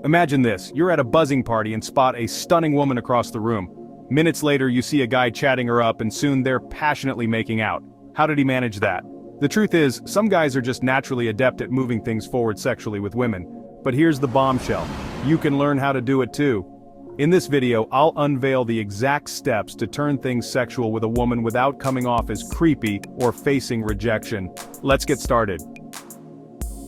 Imagine this, you're at a buzzing party and spot a stunning woman across the room. Minutes later you see a guy chatting her up and soon they're passionately making out. How did he manage that? The truth is, some guys are just naturally adept at moving things forward sexually with women. But here's the bombshell. You can learn how to do it too. In this video, I'll unveil the exact steps to turn things sexual with a woman without coming off as creepy or facing rejection. Let's get started.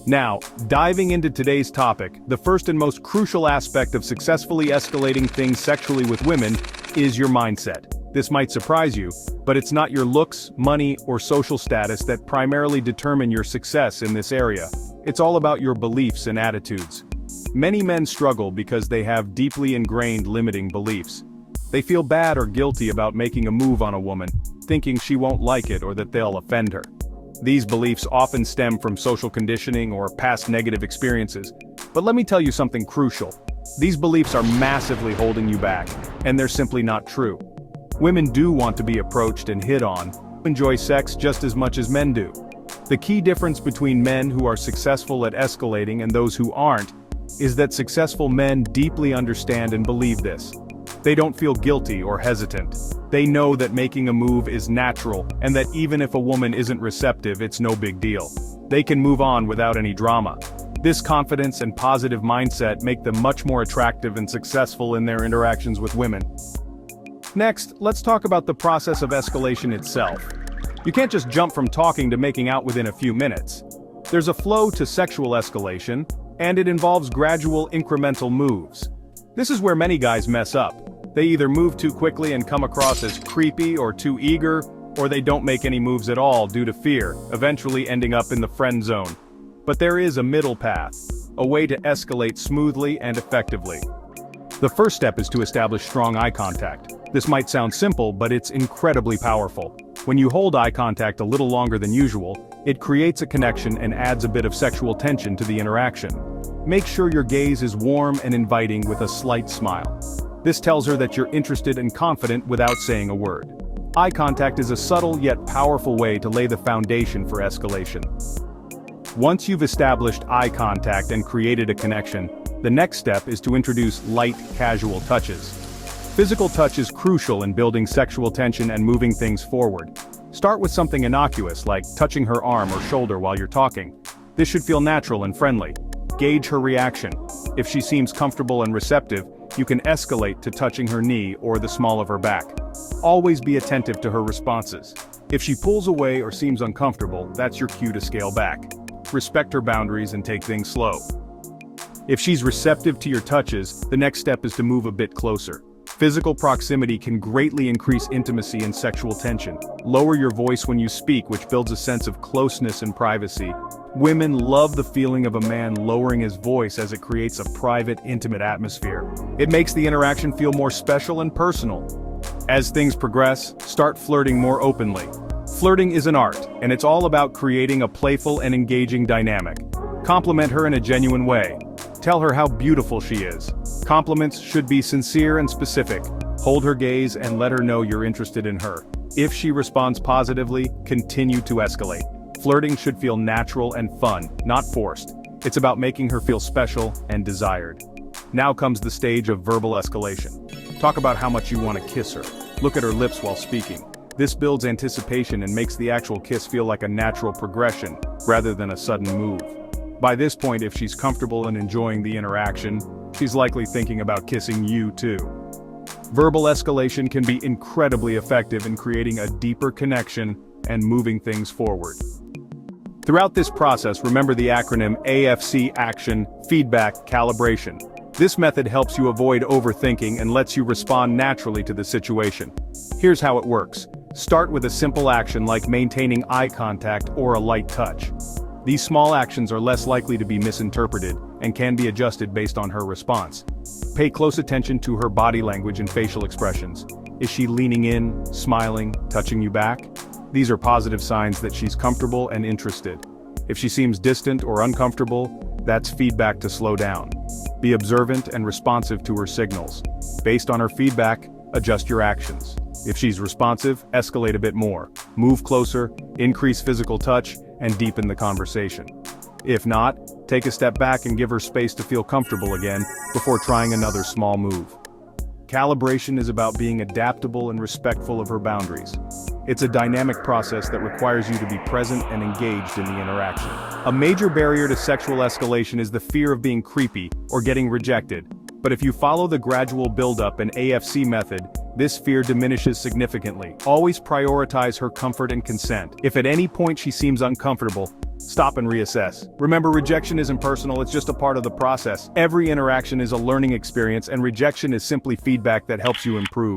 Now, diving into today's topic, the first and most crucial aspect of successfully escalating things sexually with women is your mindset. This might surprise you, but it's not your looks, money, or social status that primarily determine your success in this area. It's all about your beliefs and attitudes. Many men struggle because they have deeply ingrained limiting beliefs. They feel bad or guilty about making a move on a woman, thinking she won't like it or that they'll offend her. These beliefs often stem from social conditioning or past negative experiences. But let me tell you something crucial. These beliefs are massively holding you back, and they're simply not true. Women do want to be approached and hit on, enjoy sex just as much as men do. The key difference between men who are successful at escalating and those who aren't is that successful men deeply understand and believe this. They don't feel guilty or hesitant. They know that making a move is natural and that even if a woman isn't receptive, it's no big deal. They can move on without any drama. This confidence and positive mindset make them much more attractive and successful in their interactions with women. Next, let's talk about the process of escalation itself. You can't just jump from talking to making out within a few minutes. There's a flow to sexual escalation, and it involves gradual incremental moves. This is where many guys mess up. They either move too quickly and come across as creepy or too eager, or they don't make any moves at all due to fear, eventually ending up in the friend zone. But there is a middle path, a way to escalate smoothly and effectively. The first step is to establish strong eye contact. This might sound simple, but it's incredibly powerful. When you hold eye contact a little longer than usual, it creates a connection and adds a bit of sexual tension to the interaction. Make sure your gaze is warm and inviting with a slight smile. This tells her that you're interested and confident without saying a word. Eye contact is a subtle yet powerful way to lay the foundation for escalation. Once you've established eye contact and created a connection, the next step is to introduce light, casual touches. Physical touch is crucial in building sexual tension and moving things forward. Start with something innocuous like touching her arm or shoulder while you're talking. This should feel natural and friendly. Gauge her reaction. If she seems comfortable and receptive, you can escalate to touching her knee or the small of her back. Always be attentive to her responses. If she pulls away or seems uncomfortable, that's your cue to scale back. Respect her boundaries and take things slow. If she's receptive to your touches, the next step is to move a bit closer. Physical proximity can greatly increase intimacy and sexual tension. Lower your voice when you speak, which builds a sense of closeness and privacy. Women love the feeling of a man lowering his voice as it creates a private, intimate atmosphere. It makes the interaction feel more special and personal. As things progress, start flirting more openly. Flirting is an art, and it's all about creating a playful and engaging dynamic. Compliment her in a genuine way. Tell her how beautiful she is. Compliments should be sincere and specific. Hold her gaze and let her know you're interested in her. If she responds positively, continue to escalate. Flirting should feel natural and fun, not forced. It's about making her feel special and desired. Now comes the stage of verbal escalation. Talk about how much you want to kiss her. Look at her lips while speaking. This builds anticipation and makes the actual kiss feel like a natural progression, rather than a sudden move. By this point, if she's comfortable and enjoying the interaction, she's likely thinking about kissing you too. Verbal escalation can be incredibly effective in creating a deeper connection and moving things forward. Throughout this process, remember the acronym AFC: Action, Feedback, Calibration. This method helps you avoid overthinking and lets you respond naturally to the situation. Here's how it works. Start with a simple action like maintaining eye contact or a light touch. These small actions are less likely to be misinterpreted and can be adjusted based on her response. Pay close attention to her body language and facial expressions. Is she leaning in, smiling, touching you back? These are positive signs that she's comfortable and interested. If she seems distant or uncomfortable, that's feedback to slow down. Be observant and responsive to her signals. Based on her feedback, adjust your actions. If she's responsive, escalate a bit more. Move closer, increase physical touch, and deepen the conversation. If not, Take a step back and give her space to feel comfortable again, before trying another small move. Calibration is about being adaptable and respectful of her boundaries. It's a dynamic process that requires you to be present and engaged in the interaction. A major barrier to sexual escalation is the fear of being creepy or getting rejected. But if you follow the gradual build-up and AFC method, this fear diminishes significantly. Always prioritize her comfort and consent. If at any point she seems uncomfortable, stop and reassess. Remember, rejection isn't personal, it's just a part of the process. Every interaction is a learning experience, and rejection is simply feedback that helps you improve.